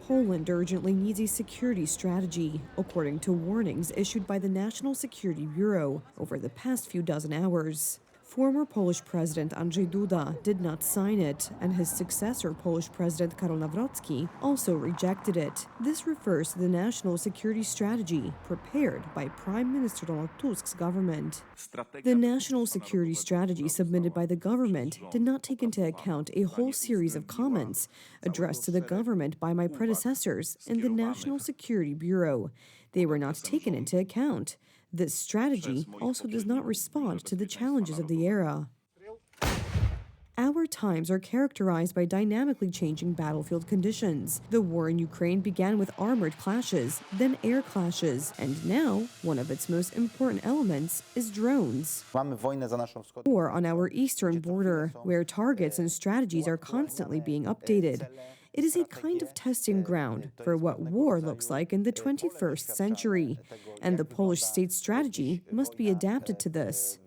Poland urgently needs a security strategy, according to warnings issued by the National Security Bureau over the past few dozen hours. Former Polish President Andrzej Duda did not sign it, and his successor, Polish President Karol Nawrocki, also rejected it. This refers to the national security strategy prepared by Prime Minister Donald Tusk's government. The national security strategy submitted by the government did not take into account a whole series of comments addressed to the government by my predecessors in the National Security Bureau. They were not taken into account. This strategy also does not respond to the challenges of the era. Our times are characterized by dynamically changing battlefield conditions. The war in Ukraine began with armored clashes, then air clashes, and now one of its most important elements is drones. War on our eastern border, where targets and strategies are constantly being updated. It is a kind of testing ground for what war looks like in the 21st century, and the Polish state strategy must be adapted to this.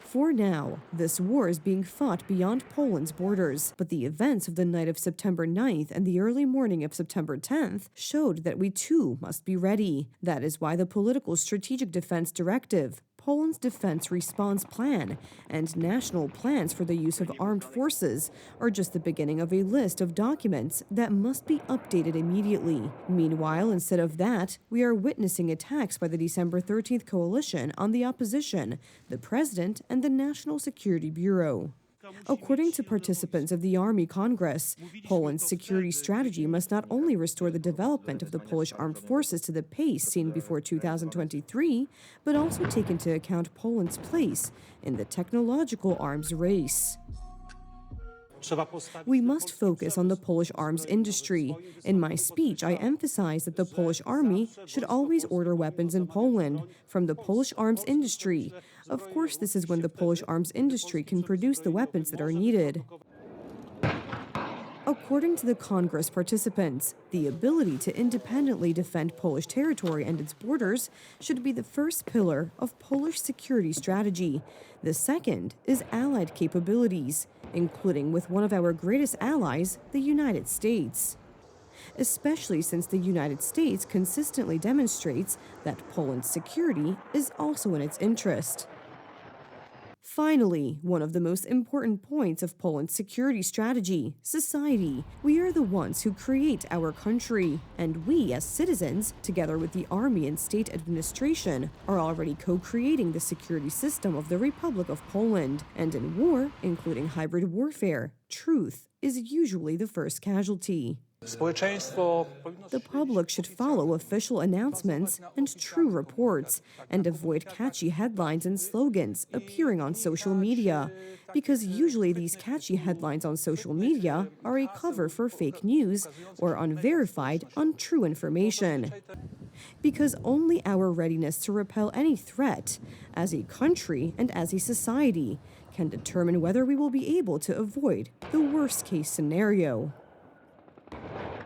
For now, this war is being fought beyond Poland's borders, but the events of the night of September 9th and the early morning of September 10th showed that we too must be ready. That is why the Political Strategic Defense Directive, Poland's Defense Response Plan, and national plans for the use of armed forces are just the beginning of a list of documents that must be updated immediately. Meanwhile, instead of that, we are witnessing attacks by the December 13th coalition on the opposition, the president, and the National Security Bureau. According to participants of the Army Congress, Poland's security strategy must not only restore the development of the Polish armed forces to the pace seen before 2023, but also take into account Poland's place in the technological arms race. We must focus on the Polish arms industry. In my speech, I emphasized that the Polish army should always order weapons in Poland from the Polish arms industry. Of course, this is when the Polish arms industry can produce the weapons that are needed. According to the Congress participants, the ability to independently defend Polish territory and its borders should be the first pillar of Polish security strategy. The second is allied capabilities, including with one of our greatest allies, the United States. Especially since the United States consistently demonstrates that Poland's security is also in its interest. Finally, one of the most important points of Poland's security strategy, society. We are the ones who create our country, and we, as citizens, together with the army and state administration, are already co-creating the security system of the Republic of Poland. And in war, including hybrid warfare, truth is usually the first casualty. The public should follow official announcements and true reports and avoid catchy headlines and slogans appearing on social media, because usually these catchy headlines on social media are a cover for fake news or unverified, untrue information. Because only our readiness to repel any threat, as a country and as a society, can determine whether we will be able to avoid the worst-case scenario.